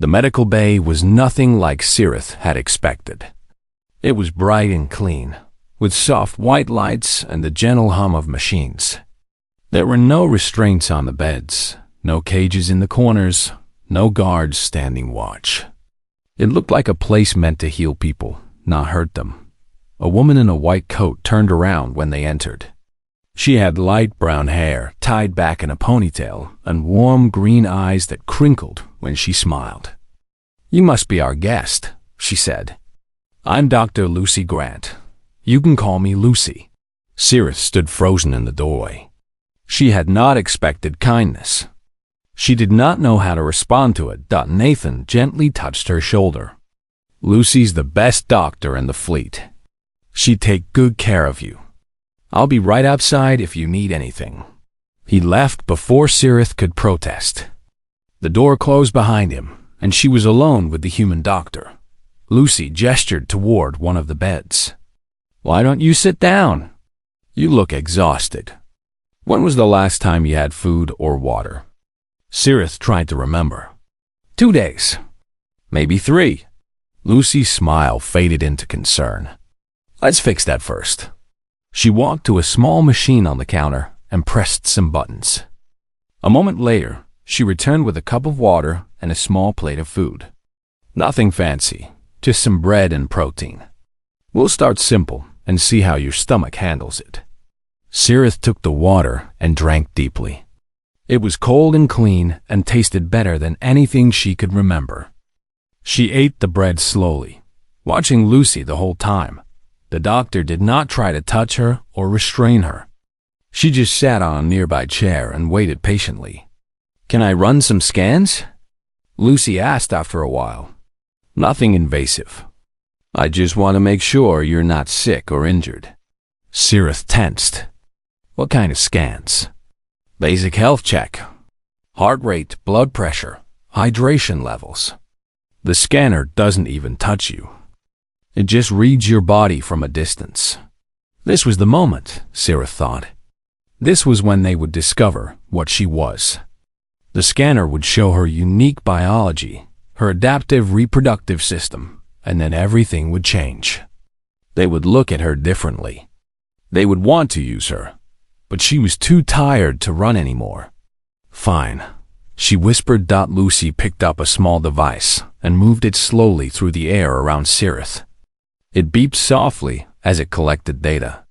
The medical bay was nothing like Sirith had expected. It was bright and clean, with soft white lights and the gentle hum of machines. There were no restraints on the beds, no cages in the corners, no guards standing watch. It looked like a place meant to heal people, not hurt them. A woman in a white coat turned around when they entered. She had light brown hair tied back in a ponytail and warm green eyes that crinkled when she smiled. "You must be our guest," she said. "I'm Dr. Lucy Grant. You can call me Lucy." Sirith stood frozen in the doorway. She had not expected kindness. She did not know how to respond to it. Nathan gently touched her shoulder. "Lucy's the best doctor in the fleet. She'd take good care of you. I'll be right outside if you need anything." He left before Sirith could protest. The door closed behind him, and she was alone with the human doctor. Lucy gestured toward one of the beds. "Why don't you sit down? You look exhausted. When was the last time you had food or water?" Sirith tried to remember. 2 days. Maybe 3. Lucy's smile faded into concern. "Let's fix that first." She walked to a small machine on the counter and pressed some buttons. A moment later, she returned with a cup of water and a small plate of food. "Nothing fancy, just some bread and protein. We'll start simple and see how your stomach handles it." Sirith took the water and drank deeply. It was cold and clean and tasted better than anything she could remember. She ate the bread slowly, watching Lucy the whole time. The doctor did not try to touch her or restrain her. She just sat on a nearby chair and waited patiently. "Can I run some scans?" Lucy asked after a while. "Nothing invasive. I just want to make sure you're not sick or injured." Sirith tensed. "What kind of scans?" "Basic health check. Heart rate, blood pressure, hydration levels. The scanner doesn't even touch you. It just reads your body from a distance." This was the moment, Sirith thought. This was when they would discover what she was. The scanner would show her unique biology, her adaptive reproductive system, and then everything would change. They would look at her differently. They would want to use her, but she was too tired to run anymore. "Fine," she whispered. Lucy picked up a small device and moved it slowly through the air around Sirith. It beeped softly as it collected data.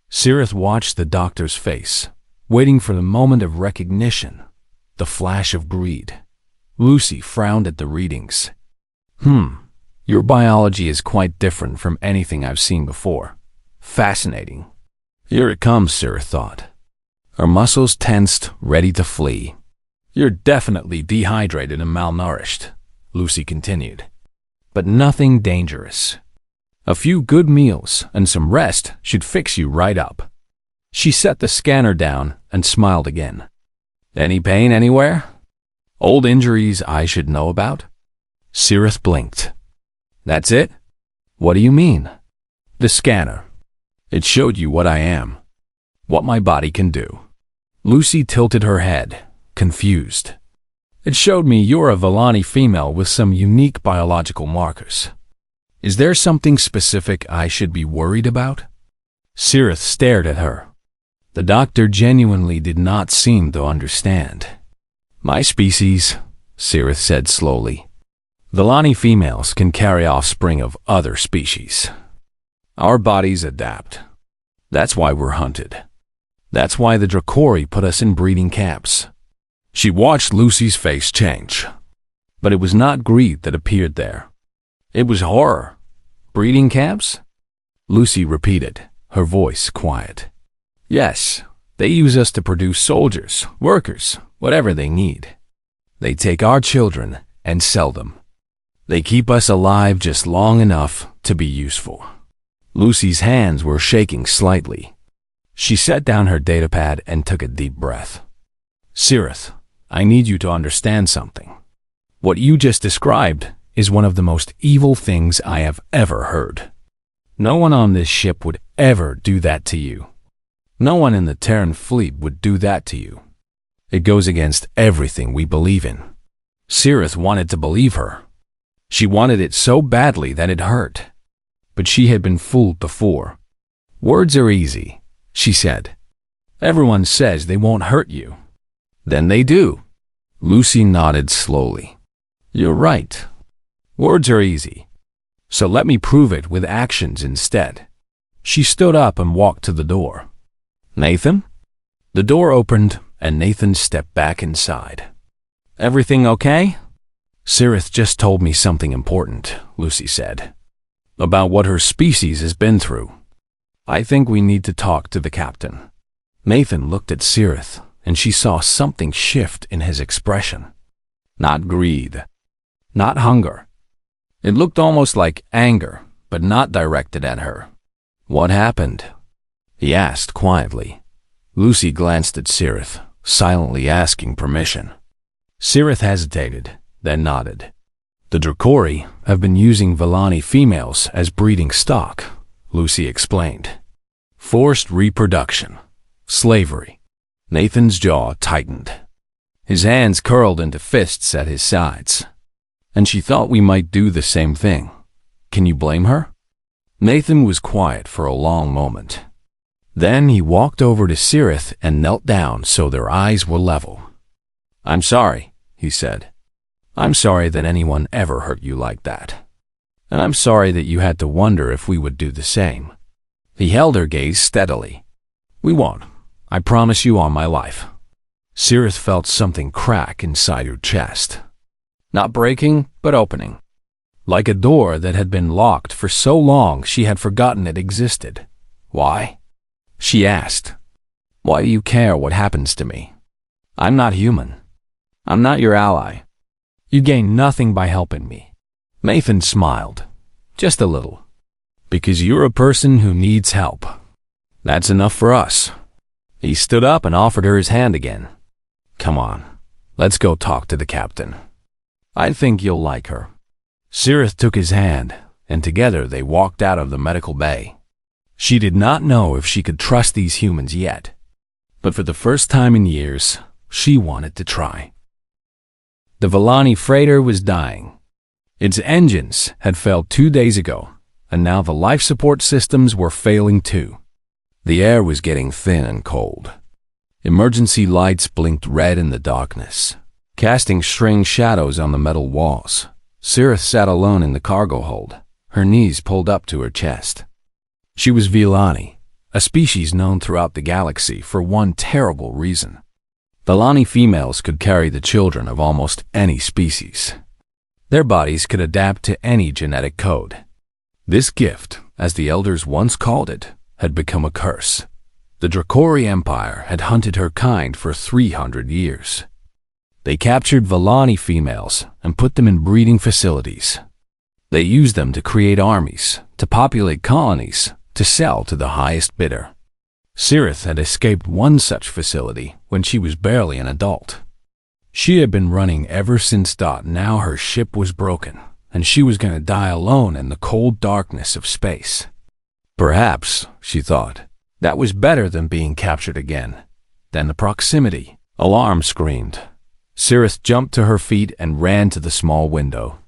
Sirith watched the doctor's face, waiting for the moment of recognition, the flash of greed. Lucy frowned at the readings. Your biology is quite different from anything I've seen before. Fascinating." "Here it comes," Sirith thought. Her muscles tensed, ready to flee. "You're definitely dehydrated and malnourished," Lucy continued. "But nothing dangerous. A few good meals and some rest should fix you right up." She set the scanner down and smiled again. "Any pain anywhere? Old injuries I should know about?" Sirith blinked. "That's it? What do you mean?" "The scanner. It showed you what I am, what my body can do." Lucy tilted her head, confused. "It showed me you're a Vellani female with some unique biological markers. Is there something specific I should be worried about?" Sirith stared at her. The doctor genuinely did not seem to understand. "My species," Sirith said slowly. "Vellani females can carry offspring of other species. Our bodies adapt. That's why we're hunted. That's why the Dracori put us in breeding camps." She watched Lucy's face change. But it was not greed that appeared there. It was horror. "Breeding camps?" Lucy repeated, her voice quiet. "Yes, they use us to produce soldiers, workers, whatever they need. They take our children and sell them. They keep us alive just long enough to be useful." Lucy's hands were shaking slightly. She set down her datapad and took a deep breath. "Sirith, I need you to understand something. What you just described is one of the most evil things I have ever heard. No one on this ship would ever do that to you. No one in the Terran fleet would do that to you. It goes against everything we believe in." Sirith wanted to believe her. She wanted it so badly that it hurt. But she had been fooled before. "Words are easy," she said. "Everyone says they won't hurt you. Then they do." Lucy nodded slowly. "You're right. Words are easy. So let me prove it with actions instead." She stood up and walked to the door. "Nathan?" The door opened, and Nathan stepped back inside. "Everything okay?" "Sirith just told me something important," Lucy said, "about what her species has been through. I think we need to talk to the captain." Nathan looked at Sirith, and she saw something shift in his expression. Not greed. Not hunger. It looked almost like anger, but not directed at her. "What happened?" he asked quietly. Lucy glanced at Sirith, silently asking permission. Sirith hesitated, then nodded. "The Dracori have been using Villani females as breeding stock," Lucy explained. "Forced reproduction. Slavery." Nathan's jaw tightened. His hands curled into fists at his sides. "And she thought we might do the same thing. Can you blame her?" Nathan was quiet for a long moment. Then he walked over to Sirith and knelt down so their eyes were level. "I'm sorry," he said. "I'm sorry that anyone ever hurt you like that. And I'm sorry that you had to wonder if we would do the same." He held her gaze steadily. "We won't. I promise you on my life." Sirith felt something crack inside her chest. Not breaking, but opening. Like a door that had been locked for so long she had forgotten it existed. "Why?" she asked. "Why do you care what happens to me? I'm not human. I'm not your ally. You gain nothing by helping me." Nathan smiled. "Just a little. Because you're a person who needs help. That's enough for us." He stood up and offered her his hand again. "Come on, let's go talk to the captain. I think you'll like her." Sirith took his hand, and together they walked out of the medical bay. She did not know if she could trust these humans yet, but for the first time in years, she wanted to try. The Villani freighter was dying. Its engines had failed 2 days ago, and now the life support systems were failing too. The air was getting thin and cold. Emergency lights blinked red in the darkness, casting strange shadows on the metal walls. Sirith sat alone in the cargo hold, her knees pulled up to her chest. She was Villani, a species known throughout the galaxy for one terrible reason. Villani females could carry the children of almost any species. Their bodies could adapt to any genetic code. This gift, as the elders once called it, had become a curse. The Dracori Empire had hunted her kind for 300 years. They captured Villani females and put them in breeding facilities. They used them to create armies, to populate colonies, to sell to the highest bidder. Sirith had escaped one such facility when she was barely an adult. She had been running ever since now her ship was broken, and she was going to die alone in the cold darkness of space. Perhaps, she thought, that was better than being captured again. Then the proximity. Alarm screamed. Sirith jumped to her feet and ran to the small window.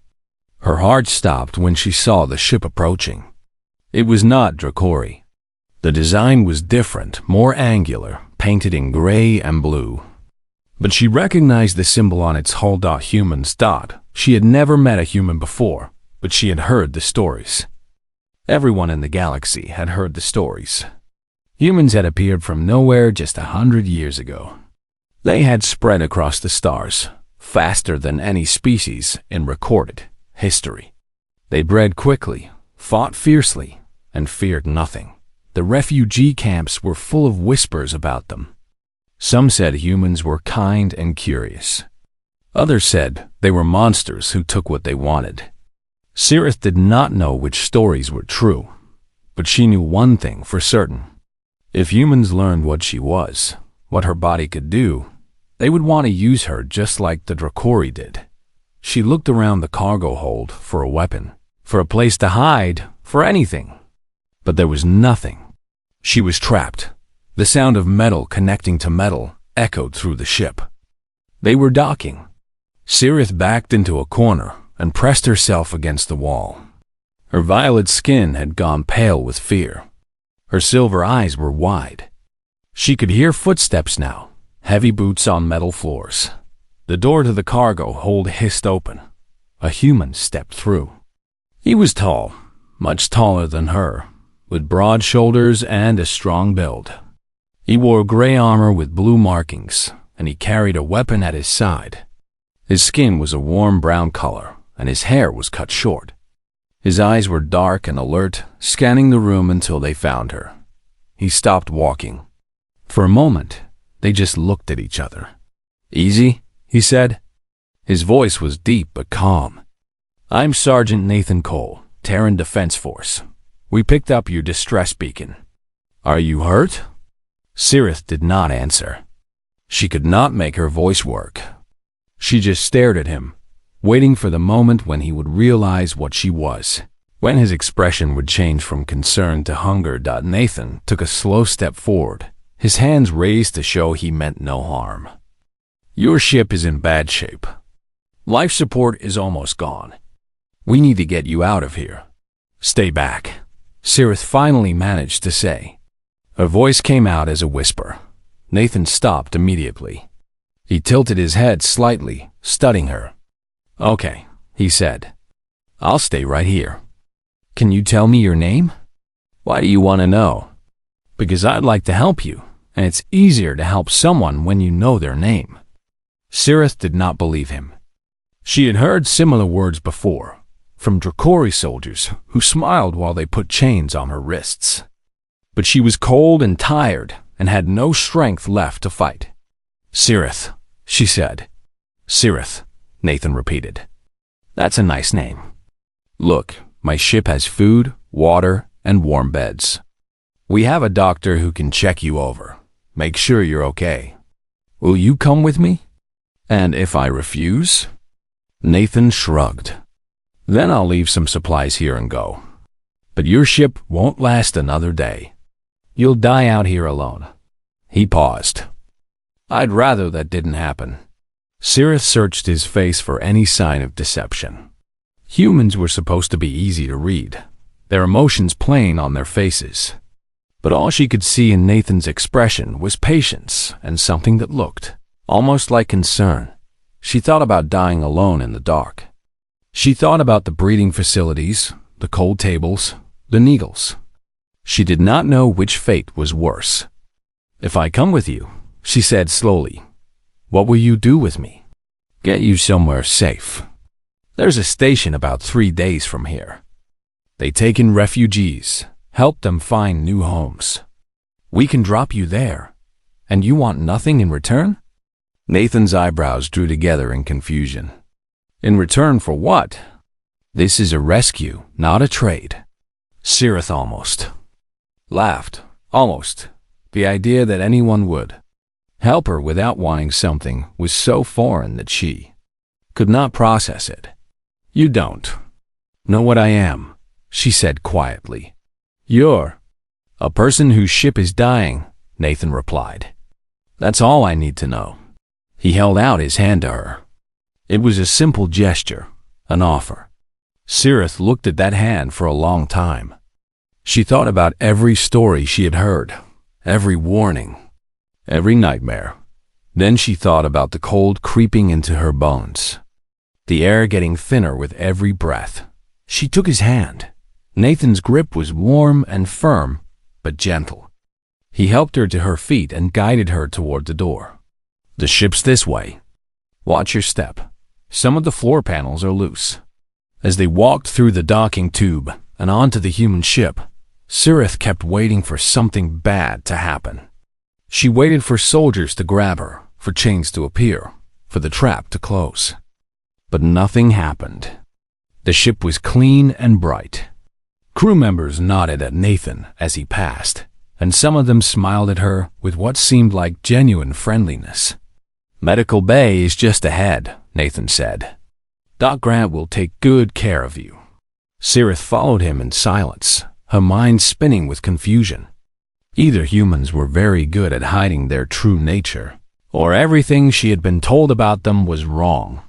Her heart stopped when she saw the ship approaching. It was not Dracori. The design was different, more angular, painted in gray and blue. But she recognized the symbol on its hull. Humans. She had never met a human before, but she had heard the stories. Everyone in the galaxy had heard the stories. Humans had appeared from nowhere just 100 years ago. They had spread across the stars, faster than any species in recorded history. They bred quickly, fought fiercely, and feared nothing. The refugee camps were full of whispers about them. Some said humans were kind and curious. Others said they were monsters who took what they wanted. Sirith did not know which stories were true, but she knew one thing for certain. If humans learned what she was, what her body could do, they would want to use her just like the Dracori did. She looked around the cargo hold for a weapon, for a place to hide, for anything. But there was nothing. She was trapped. The sound of metal connecting to metal echoed through the ship. They were docking. Sirith backed into a corner and pressed herself against the wall. Her violet skin had gone pale with fear. Her silver eyes were wide. She could hear footsteps now, heavy boots on metal floors. The door to the cargo hold hissed open. A human stepped through. He was tall, much taller than her, with broad shoulders and a strong build. He wore gray armor with blue markings, and he carried a weapon at his side. His skin was a warm brown color, and his hair was cut short. His eyes were dark and alert, scanning the room until they found her. He stopped walking. For a moment, they just looked at each other. "Easy," he said. His voice was deep but calm. "I'm Sergeant Nathan Cole, Terran Defense Force. We picked up your distress beacon. Are you hurt?" Sirith did not answer. She could not make her voice work. She just stared at him, waiting for the moment when he would realize what she was, when his expression would change from concern to hunger. Nathan took a slow step forward, his hands raised to show he meant no harm. "Your ship is in bad shape. Life support is almost gone. We need to get you out of here. Stay back," Sirith finally managed to say. Her voice came out as a whisper. Nathan stopped immediately. He tilted his head slightly, studying her. "Okay," he said. "I'll stay right here. Can you tell me your name?" "Why do you want to know?" "Because I'd like to help you, and it's easier to help someone when you know their name." Sirith did not believe him. She had heard similar words before, from Dracori soldiers who smiled while they put chains on her wrists. But she was cold and tired and had no strength left to fight. "Sirith," she said. "Sirith," Nathan repeated. "That's a nice name. Look, my ship has food, water, and warm beds. We have a doctor who can check you over, make sure you're okay. Will you come with me? And if I refuse?" Nathan shrugged. "Then I'll leave some supplies here and go. But your ship won't last another day. You'll die out here alone." He paused. "I'd rather that didn't happen." Sirith searched his face for any sign of deception. Humans were supposed to be easy to read, their emotions plain on their faces. But all she could see in Nathan's expression was patience and something that looked almost like concern. She thought about dying alone in the dark. She thought about the breeding facilities, the cold tables, the needles. She did not know which fate was worse. "If I come with you," she said slowly, "what will you do with me?" "Get you somewhere safe. There's a station about 3 days from here. They take in refugees, help them find new homes. We can drop you there, and you want nothing in return?" Nathan's eyebrows drew together in confusion. "In return for what? This is a rescue, not a trade." Sirith almost laughed. Almost. The idea that anyone would help her without wanting something was so foreign that she could not process it. "You don't know what I am," she said quietly. "You're a person whose ship is dying," Nathan replied. "That's all I need to know." He held out his hand to her. It was a simple gesture, an offer. Sirith looked at that hand for a long time. She thought about every story she had heard, every warning, every nightmare. Then she thought about the cold creeping into her bones, the air getting thinner with every breath. She took his hand. Nathan's grip was warm and firm, but gentle. He helped her to her feet and guided her toward the door. "The ship's this way. Watch your step. Some of the floor panels are loose." As they walked through the docking tube and onto the human ship, Sirith kept waiting for something bad to happen. She waited for soldiers to grab her, for chains to appear, for the trap to close. But nothing happened. The ship was clean and bright. Crew members nodded at Nathan as he passed, and some of them smiled at her with what seemed like genuine friendliness. "Medical Bay is just ahead," Nathan said. "Doc Grant will take good care of you." Sirith followed him in silence, her mind spinning with confusion. Either humans were very good at hiding their true nature, or everything she had been told about them was wrong.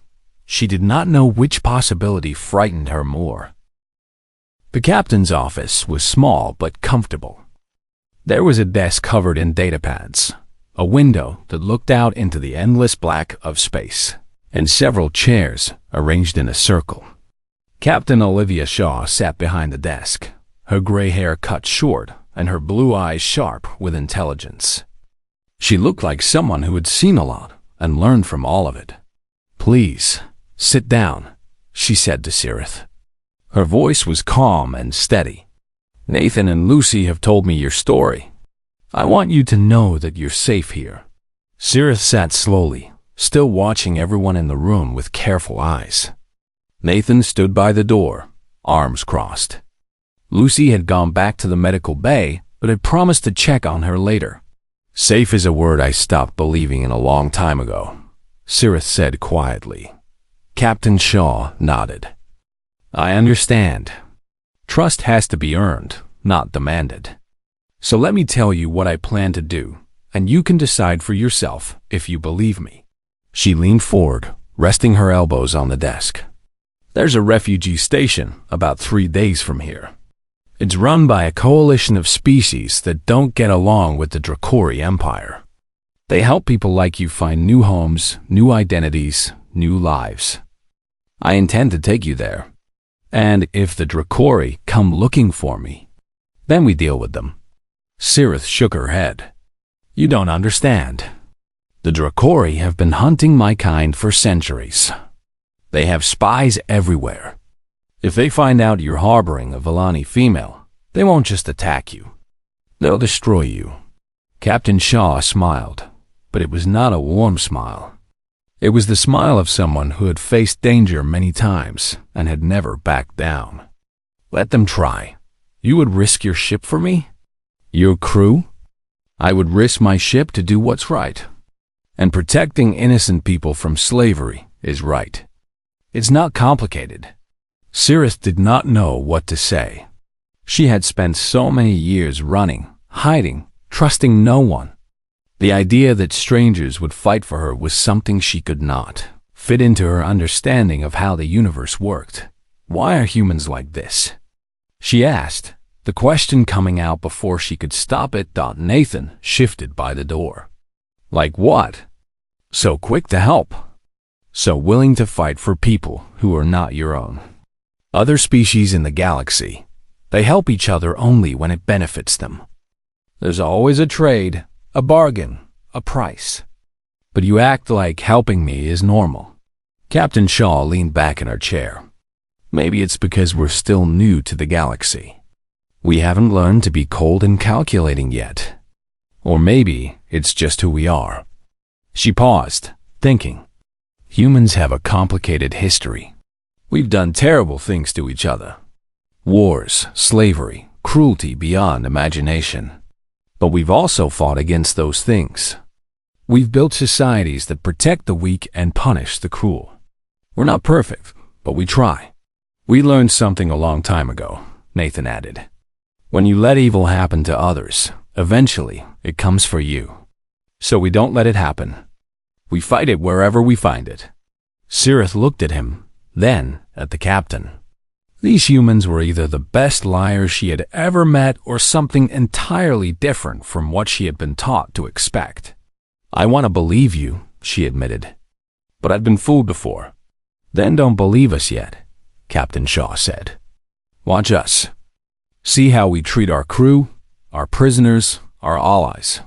She did not know which possibility frightened her more. The captain's office was small but comfortable. There was a desk covered in datapads, a window that looked out into the endless black of space, and several chairs arranged in a circle. Captain Olivia Shaw sat behind the desk, her gray hair cut short and her blue eyes sharp with intelligence. She looked like someone who had seen a lot and learned from all of it. "Please, sit down," she said to Cirith. Her voice was calm and steady. "Nathan and Lucy have told me your story. I want you to know that you're safe here." Cirith sat slowly, still watching everyone in the room with careful eyes. Nathan stood by the door, arms crossed. Lucy had gone back to the medical bay, but had promised to check on her later. "Safe is a word I stopped believing in a long time ago," Cirith said quietly. Captain Shaw nodded. "I understand. Trust has to be earned, not demanded. So let me tell you what I plan to do, and you can decide for yourself if you believe me." She leaned forward, resting her elbows on the desk. "There's a refugee station about 3 days from here. It's run by a coalition of species that don't get along with the Dracori Empire. They help people like you find new homes, new identities, new lives. I intend to take you there. And if the Dracori come looking for me, then we deal with them." Cirith shook her head. "You don't understand. The Dracori have been hunting my kind for centuries. They have spies everywhere. If they find out you're harboring a Villani female, they won't just attack you. They'll destroy you." Captain Shaw smiled, but it was not a warm smile. It was the smile of someone who had faced danger many times and had never backed down. "Let them try. You would risk your ship for me? Your crew? I would risk my ship to do what's right. And protecting innocent people from slavery is right. It's not complicated." Cirith did not know what to say. She had spent so many years running, hiding, trusting no one. The idea that strangers would fight for her was something she could not fit into her understanding of how the universe worked. Why are humans like this? She asked, the question coming out before she could stop it. Nathan shifted by the door. "Like what? So quick to help. So willing to fight for people who are not your own. Other species in the galaxy, they help each other only when it benefits them. There's always a trade, a bargain, a price. But you act like helping me is normal." Captain Shaw leaned back in her chair. "Maybe it's because we're still new to the galaxy. We haven't learned to be cold and calculating yet. Or maybe it's just who we are." She paused, thinking. Humans have a complicated history. We've done terrible things to each other. Wars, slavery, cruelty beyond imagination. But we've also fought against those things. We've built societies that protect the weak and punish the cruel. We're not perfect, but we try. "We learned something a long time ago," Nathan added. "When you let evil happen to others, eventually it comes for you. So we don't let it happen. We fight it wherever we find it." Cirith looked at him, then at the captain. These humans were either the best liars she had ever met or something entirely different from what she had been taught to expect. "I want to believe you," she admitted. "But I've been fooled before." "Then don't believe us yet," Captain Shaw said. "Watch us. See how we treat our crew, our prisoners, our allies.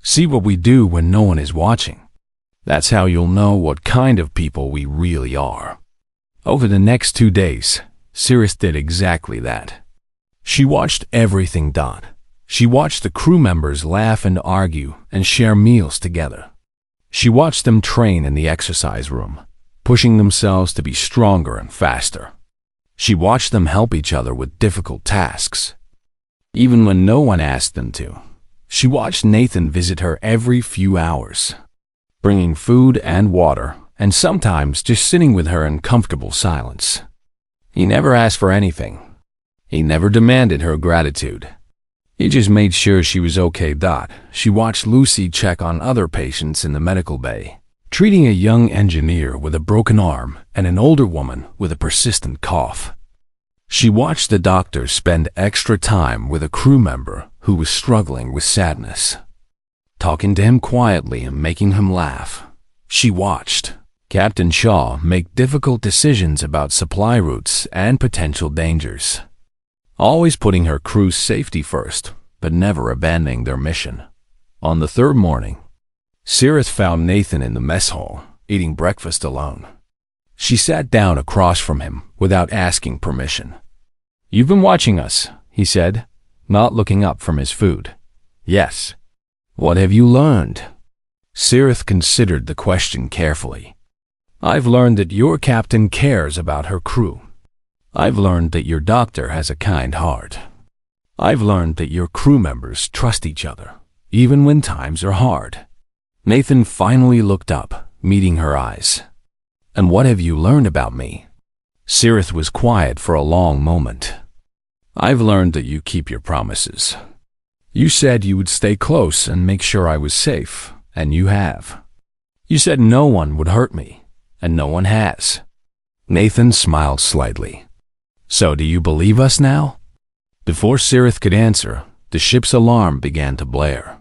See what we do when no one is watching. That's how you'll know what kind of people we really are." Over the next 2 days, Cirith did exactly that. She watched everything done. She watched the crew members laugh and argue and share meals together. She watched them train in the exercise room, pushing themselves to be stronger and faster. She watched them help each other with difficult tasks, even when no one asked them to. She watched Nathan visit her every few hours, bringing food and water, and sometimes just sitting with her in comfortable silence. He never asked for anything. He never demanded her gratitude. He just made sure she was okay. She watched Lucy check on other patients in the medical bay, treating a young engineer with a broken arm and an older woman with a persistent cough. She watched the doctor spend extra time with a crew member who was struggling with sadness. Talking to him quietly and making him laugh, she watched Captain Shaw make difficult decisions about supply routes and potential dangers, always putting her crew's safety first, but never abandoning their mission. On the third morning, Sirith found Nathan in the mess hall, eating breakfast alone. She sat down across from him without asking permission. "You've been watching us," he said, not looking up from his food. "Yes." "What have you learned?" Sirith considered the question carefully. "I've learned that your captain cares about her crew. I've learned that your doctor has a kind heart. I've learned that your crew members trust each other, even when times are hard." Nathan finally looked up, meeting her eyes. "And what have you learned about me?" Sirith was quiet for a long moment. "I've learned that you keep your promises. You said you would stay close and make sure I was safe, and you have. You said no one would hurt me, and no one has." Nathan smiled slightly. "So do you believe us now?" Before Sirith could answer, the ship's alarm began to blare.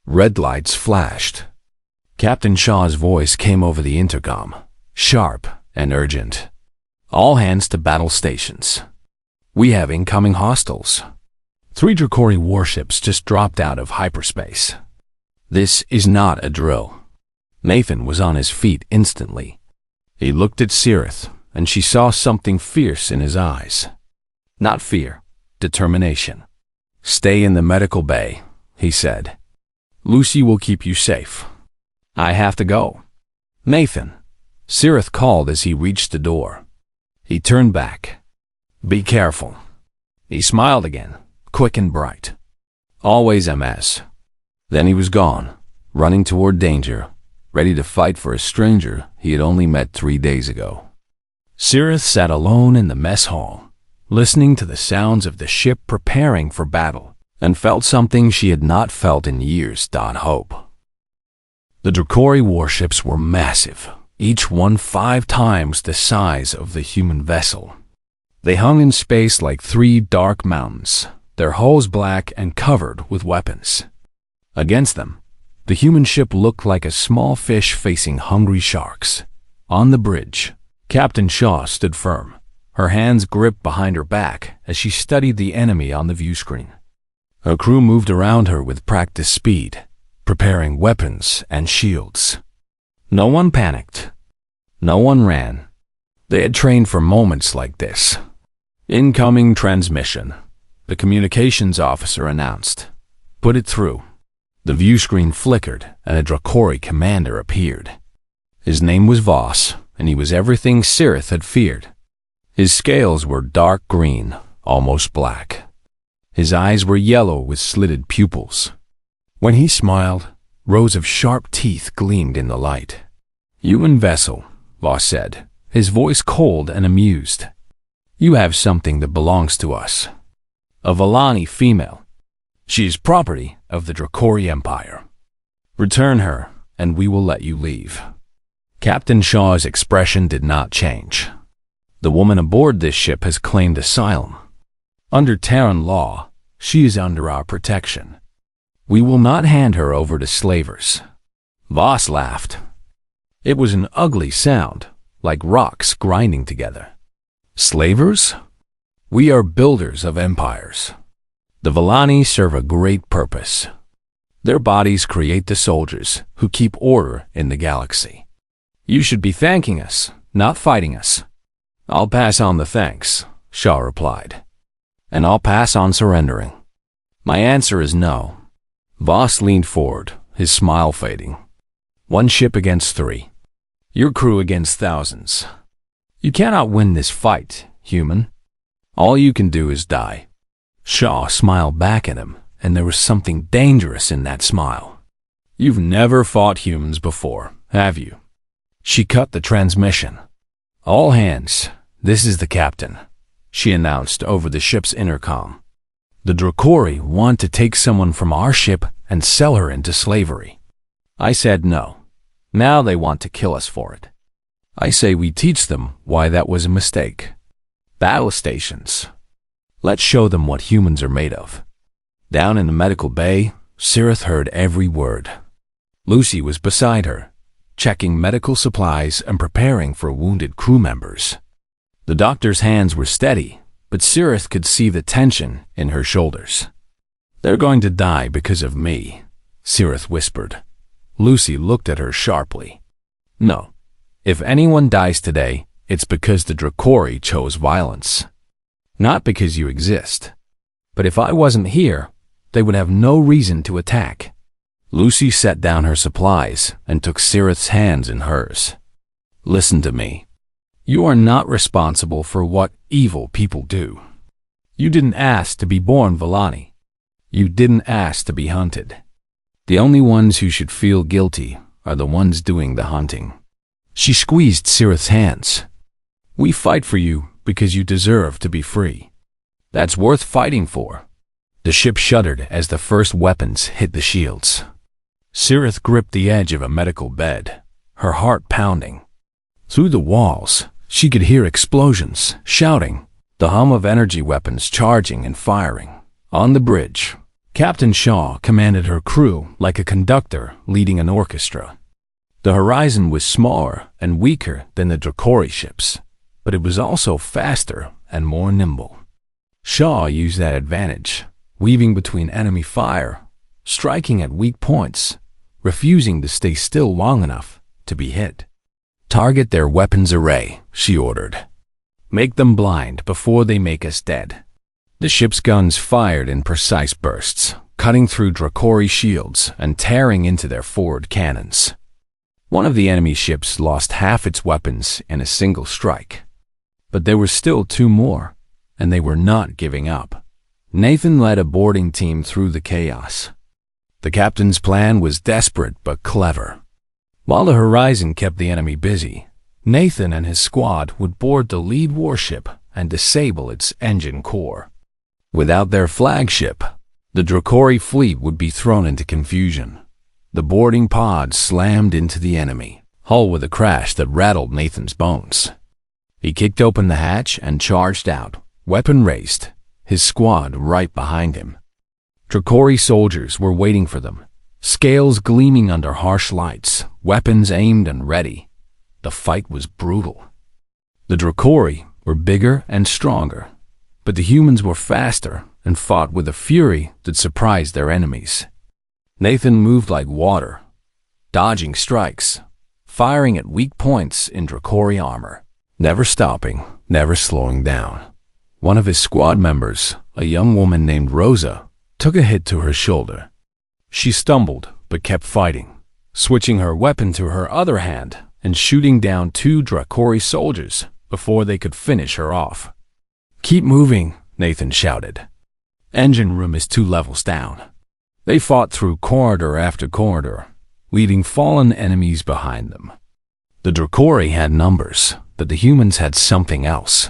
Red lights flashed. Captain Shaw's voice came over the intercom, sharp and urgent. "All hands to battle stations. We have incoming hostiles. 3 Dracori warships just dropped out of hyperspace. This is not a drill." Nathan was on his feet instantly. He looked at Sirith, and she saw something fierce in his eyes. Not fear, determination. "Stay in the medical bay," he said. "Lucy will keep you safe. I have to go." "Nathan," Sirith called as he reached the door. He turned back. "Be careful." He smiled again, quick and bright. "Always MS." Then he was gone, running toward danger, ready to fight for a stranger he had only met 3 days ago. Sirith sat alone in the mess hall, listening to the sounds of the ship preparing for battle, and felt something she had not felt in years. Hope. The Dracori warships were massive, each one 5 times the size of the human vessel. They hung in space like 3 dark mountains, their hulls black and covered with weapons. Against them, the human ship looked like a small fish facing hungry sharks. On the bridge, Captain Shaw stood firm, her hands gripped behind her back as she studied the enemy on the viewscreen. Her crew moved around her with practiced speed, preparing weapons and shields. No one panicked. No one ran. They had trained for moments like this. "Incoming transmission," the communications officer announced. "Put it through." The viewscreen flickered and a Dracori commander appeared. His name was Voss, and he was everything Sirith had feared. His scales were dark green, almost black. His eyes were yellow with slitted pupils. When he smiled, rows of sharp teeth gleamed in the light. "Human vessel," Voss said, his voice cold and amused. "You have something that belongs to us. A Vallani female. She is property of the Dracori Empire. Return her, and we will let you leave." Captain Shaw's expression did not change. "The woman aboard this ship has claimed asylum. Under Terran law, she is under our protection. We will not hand her over to slavers." Voss laughed. It was an ugly sound, like rocks grinding together. "Slavers? We are builders of empires. The Vallani serve a great purpose. Their bodies create the soldiers who keep order in the galaxy. You should be thanking us, not fighting us." "I'll pass on the thanks," Shaw replied. "And I'll pass on surrendering." "My answer is no." Voss leaned forward, his smile fading. "1 ship against 3. Your crew against thousands. You cannot win this fight, human. All you can do is die." Shaw smiled back at him, and there was something dangerous in that smile. "You've never fought humans before, have you?" She cut the transmission. "All hands, this is the captain," she announced over the ship's intercom. "The Dracori want to take someone from our ship and sell her into slavery. I said no. Now they want to kill us for it. I say we teach them why that was a mistake. Battle stations. Let's show them what humans are made of. Down in the medical bay, Sirith heard every word. Lucy was beside her, checking medical supplies and preparing for wounded crew members. The doctor's hands were steady, but Sirith could see the tension in her shoulders. They're going to die because of me, Sirith whispered. Lucy looked at her sharply. No. If anyone dies today, it's because the Dracori chose violence. Not because you exist. But if I wasn't here, they would have no reason to attack. Lucy set down her supplies and took Sirith's hands in hers. Listen to me. You are not responsible for what evil people do. You didn't ask to be born Villani. You didn't ask to be hunted. The only ones who should feel guilty are the ones doing the hunting. She squeezed Sirith's hands. We fight for you because you deserve to be free. That's worth fighting for. The ship shuddered as the first weapons hit the shields. Sirith gripped the edge of a medical bed, her heart pounding. Through the walls, she could hear explosions, shouting, the hum of energy weapons charging and firing. On the bridge, Captain Shaw commanded her crew like a conductor leading an orchestra. The horizon was smaller and weaker than the Dracori ships, but it was also faster and more nimble. Shaw used that advantage, weaving between enemy fire, striking at weak points, refusing to stay still long enough to be hit. Target their weapons array, she ordered. Make them blind before they make us dead. The ship's guns fired in precise bursts, cutting through Dracori shields and tearing into their forward cannons. One of the enemy ships lost half its weapons in a single strike. But there were still two more, and they were not giving up. Nathan led a boarding team through the chaos. The captain's plan was desperate but clever. While the horizon kept the enemy busy, Nathan and his squad would board the lead warship and disable its engine core. Without their flagship, the Dracori fleet would be thrown into confusion. The boarding pod slammed into the enemy, hull with a crash that rattled Nathan's bones. He kicked open the hatch and charged out, weapon raised, his squad right behind him. Dracori soldiers were waiting for them, scales gleaming under harsh lights, weapons aimed and ready. The fight was brutal. The Dracori were bigger and stronger, but the humans were faster and fought with a fury that surprised their enemies. Nathan moved like water, dodging strikes, firing at weak points in Dracori armor, never stopping, never slowing down. One of his squad members, a young woman named Rosa, took a hit to her shoulder. She stumbled but kept fighting, switching her weapon to her other hand and shooting down two Dracori soldiers before they could finish her off. Keep moving, Nathan shouted. Engine room is 2 levels down. They fought through corridor after corridor, leaving fallen enemies behind them. The Dracori had numbers, but the humans had something else.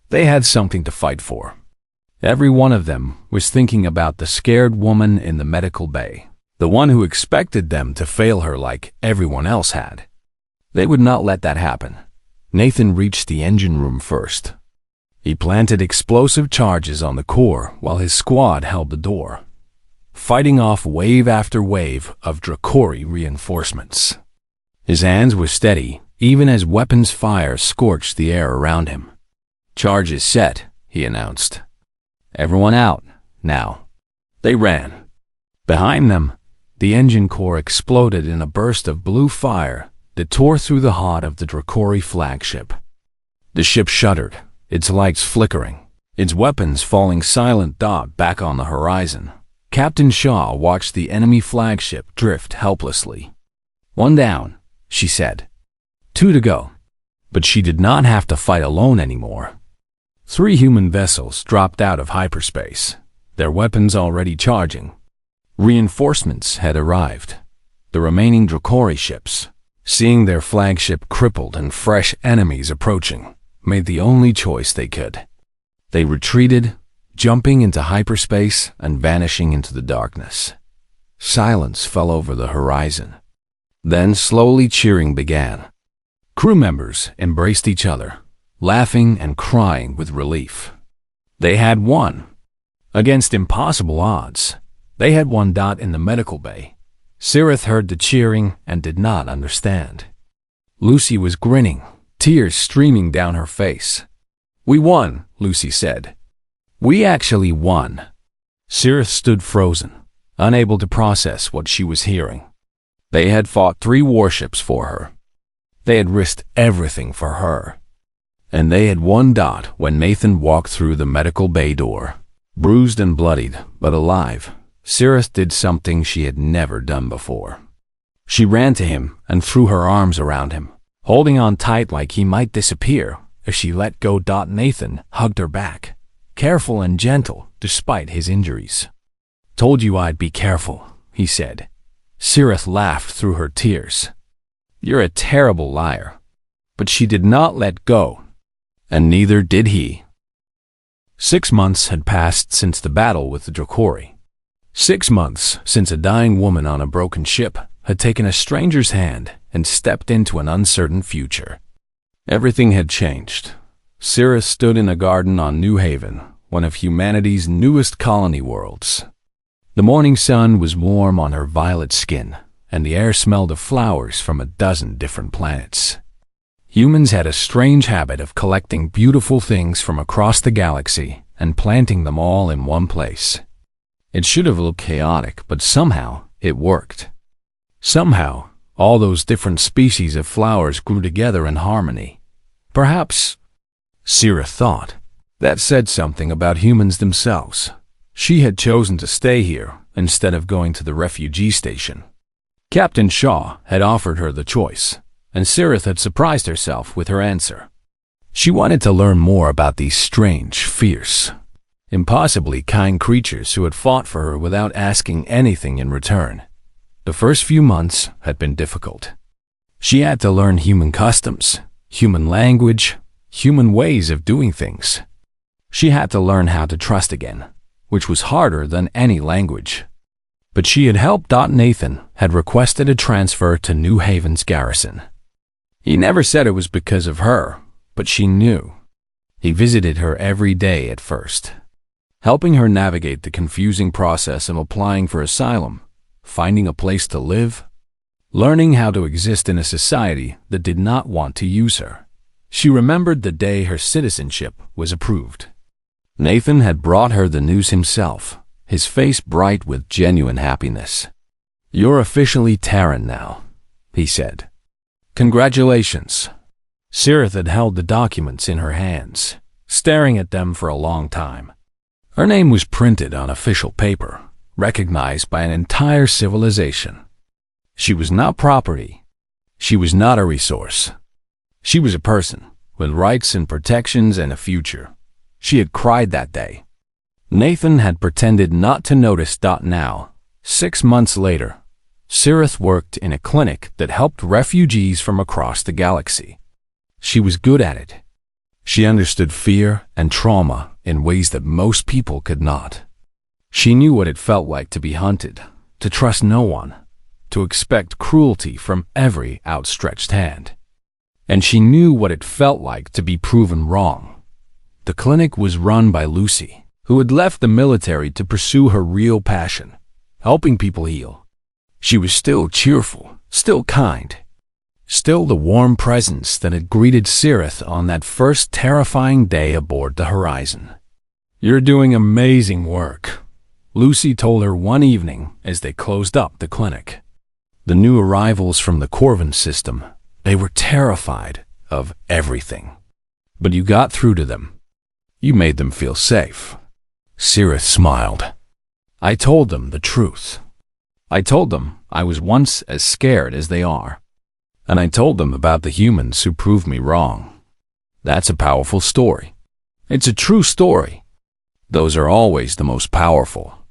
They had something to fight for. Every one of them was thinking about the scared woman in the medical bay, the one who expected them to fail her like everyone else had. They would not let that happen. Nathan reached the engine room first. He planted explosive charges on the core while his squad held the door, fighting off wave after wave of Dracori reinforcements. His hands were steady, even as weapons fire scorched the air around him. Charges set, he announced. Everyone out, now. They ran. Behind them, the engine core exploded in a burst of blue fire that tore through the hull of the Dracori flagship. The ship shuddered, its lights flickering, its weapons falling silent dot back on the horizon. Captain Shaw watched the enemy flagship drift helplessly. 1 down, she said. 2 to go. But she did not have to fight alone anymore. 3 human vessels dropped out of hyperspace, their weapons already charging. Reinforcements had arrived. The remaining Dracori ships, seeing their flagship crippled and fresh enemies approaching, made the only choice they could. They retreated, jumping into hyperspace and vanishing into the darkness. Silence fell over the horizon. Then slowly cheering began. Crew members embraced each other, laughing and crying with relief. They had won. Against impossible odds, they had won. In the medical bay, Sirith heard the cheering and did not understand. Lucy was grinning, tears streaming down her face. "We won," Lucy said. "We actually won." Sirith stood frozen, unable to process what she was hearing. They had fought 3 warships for her. They had risked everything for her. And they had won. When Nathan walked through the medical bay door, bruised and bloodied, but alive, Sirith did something she had never done before. She ran to him and threw her arms around him, holding on tight like he might disappear as she let go. Nathan hugged her back, careful and gentle despite his injuries. "Told you I'd be careful," he said. Sirith laughed through her tears. "You're a terrible liar." But she did not let go, and neither did he. 6 months had passed since the battle with the Dracori. 6 months since a dying woman on a broken ship had taken a stranger's hand and stepped into an uncertain future. Everything had changed. Sirith stood in a garden on New Haven, one of humanity's newest colony worlds. The morning sun was warm on her violet skin, and the air smelled of flowers from a dozen different planets. Humans had a strange habit of collecting beautiful things from across the galaxy and planting them all in one place. It should have looked chaotic, but somehow it worked. Somehow, all those different species of flowers grew together in harmony. Perhaps, Sirith thought, that said something about humans themselves. She had chosen to stay here instead of going to the refugee station. Captain Shaw had offered her the choice, and Sirith had surprised herself with her answer. She wanted to learn more about these strange, fierce, impossibly kind creatures who had fought for her without asking anything in return. The first few months had been difficult. She had to learn human customs, human language, human ways of doing things. She had to learn how to trust again, which was harder than any language. But she had helped. Nathan had requested a transfer to New Haven's garrison. He never said it was because of her, but she knew. He visited her every day at first, helping her navigate the confusing process of applying for asylum, finding a place to live, learning how to exist in a society that did not want to use her. She remembered the day her citizenship was approved. Nathan had brought her the news himself, his face bright with genuine happiness. "You're officially Terran now," he said. "Congratulations." Sirith had held the documents in her hands, staring at them for a long time. Her name was printed on official paper, recognized by an entire civilization. She was not property. She was not a resource. She was a person, with rights and protections and a future. She had cried that day. Nathan had pretended not to notice. Now, 6 months later, Sirith worked in a clinic that helped refugees from across the galaxy. She was good at it. She understood fear and trauma in ways that most people could not. She knew what it felt like to be hunted, to trust no one, to expect cruelty from every outstretched hand. And she knew what it felt like to be proven wrong. The clinic was run by Lucy, who had left the military to pursue her real passion, helping people heal. She was still cheerful, still kind, still the warm presence that had greeted Sirith on that first terrifying day aboard the Horizon. "You're doing amazing work," Lucy told her one evening as they closed up the clinic. The new arrivals from the Corvin system, they were terrified of everything. But you got through to them. You made them feel safe. Sirith smiled. "I told them the truth. I told them I was once as scared as they are. And I told them about the humans who proved me wrong. That's a powerful story. It's a true story. Those are always the most powerful."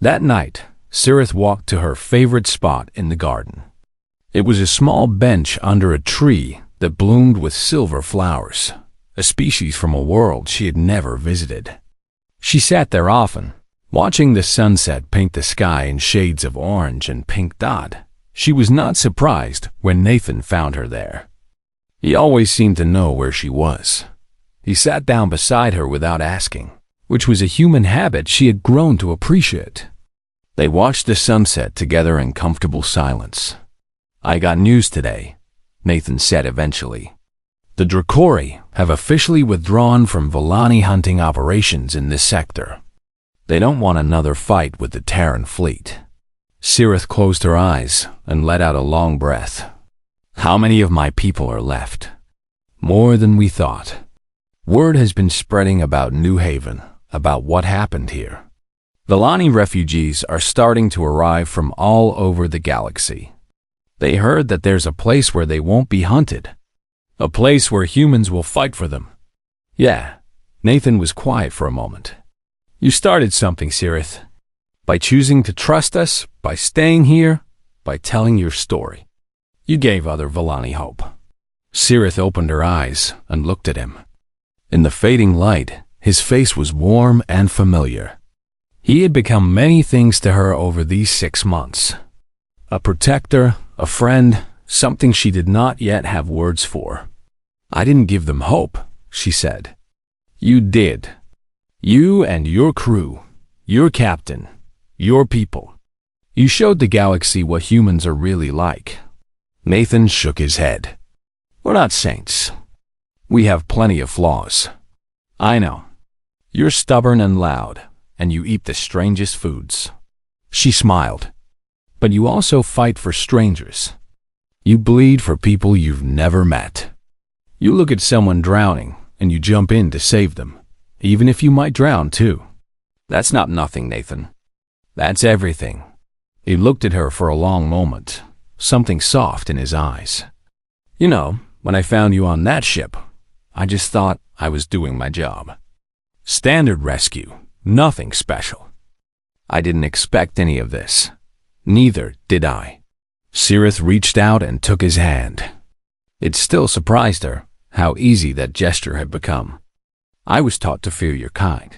That night, Sirith walked to her favorite spot in the garden. It was a small bench under a tree that bloomed with silver flowers, a species from a world she had never visited. She sat there often, watching the sunset paint the sky in shades of orange and pink. She was not surprised when Nathan found her there. He always seemed to know where she was. He sat down beside her without asking, which was a human habit she had grown to appreciate. They watched the sunset together in comfortable silence. "I got news today," Nathan said eventually. "The Dracori have officially withdrawn from Volani hunting operations in this sector. They don't want another fight with the Terran fleet." Sirith closed her eyes and let out a long breath. "How many of my people are left?" "More than we thought. Word has been spreading about New Haven, about what happened here. Volani refugees are starting to arrive from all over the galaxy. They heard that there's a place where they won't be hunted. A place where humans will fight for them." "Yeah." Nathan was quiet for a moment. "You started something, Sirith. By choosing to trust us, by staying here, by telling your story. You gave other Volani hope." Sirith opened her eyes and looked at him. In the fading light, his face was warm and familiar. He had become many things to her over these 6 months. A protector, a friend, something she did not yet have words for. "I didn't give them hope," she said. "You did. You and your crew, your captain, your people. You showed the galaxy what humans are really like." Nathan shook his head. "We're not saints. We have plenty of flaws. I know. You're stubborn and loud, and you eat the strangest foods." She smiled. "But you also fight for strangers. You bleed for people you've never met. You look at someone drowning, and you jump in to save them, even if you might drown too. That's not nothing, Nathan. That's everything." He looked at her for a long moment, something soft in his eyes. "You know, when I found you on that ship, I just thought I was doing my job. Standard rescue, nothing special. I didn't expect any of this. Neither did I." Sirith reached out and took his hand. It still surprised her how easy that gesture had become. "I was taught to fear your kind.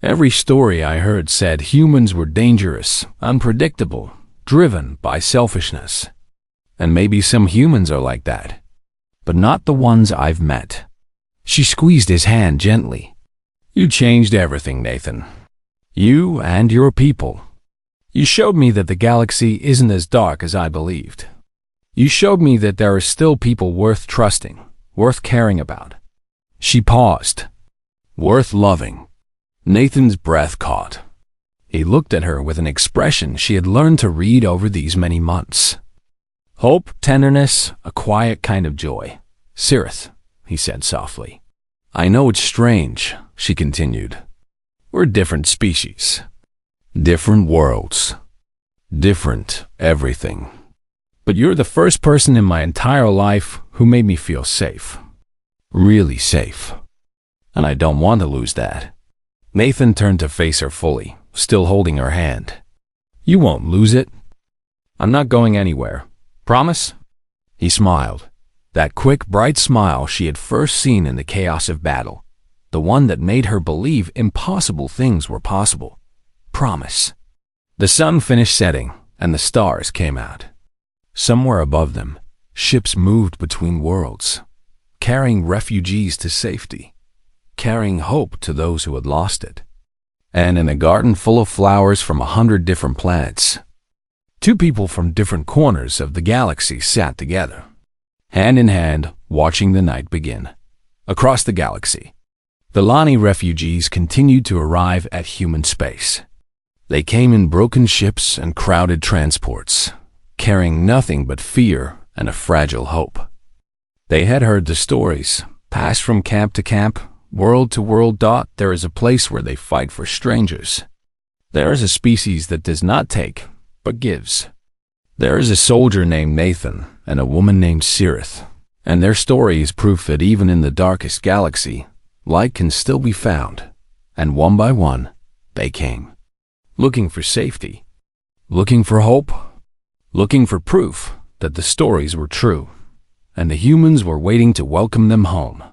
Every story I heard said humans were dangerous, unpredictable, driven by selfishness. And maybe some humans are like that, but not the ones I've met." She squeezed his hand gently. "You changed everything, Nathan. You and your people. You showed me that the galaxy isn't as dark as I believed. You showed me that there are still people worth trusting, worth caring about." She paused. "Worth loving." Nathan's breath caught. He looked at her with an expression she had learned to read over these many months. "Hope, tenderness, a quiet kind of joy. Sirith," he said softly. "I know it's strange," she continued. "We're different species. Different worlds. Different everything. But you're the first person in my entire life who made me feel safe. Really safe. And I don't want to lose that." Nathan turned to face her fully, still holding her hand. "You won't lose it. I'm not going anywhere. Promise?" He smiled. That quick, bright smile she had first seen in the chaos of battle. The one that made her believe impossible things were possible. Promise. The sun finished setting, and the stars came out. Somewhere above them, ships moved between worlds, carrying refugees to safety, carrying hope to those who had lost it. And in a garden full of flowers from 100 different planets, 2 people from different corners of the galaxy sat together, hand in hand, watching the night begin. Across the galaxy, the Lani refugees continued to arrive at human space. They came in broken ships and crowded transports, carrying nothing but fear and a fragile hope. They had heard the stories, passed from camp to camp, world to world. There is a place where they fight for strangers. There is a species that does not take, but gives. There is a soldier named Nathan and a woman named Sirith, and their story is proof that even in the darkest galaxy, light can still be found. And one by one, they came, looking for safety, looking for hope, looking for proof that the stories were true, and the humans were waiting to welcome them home.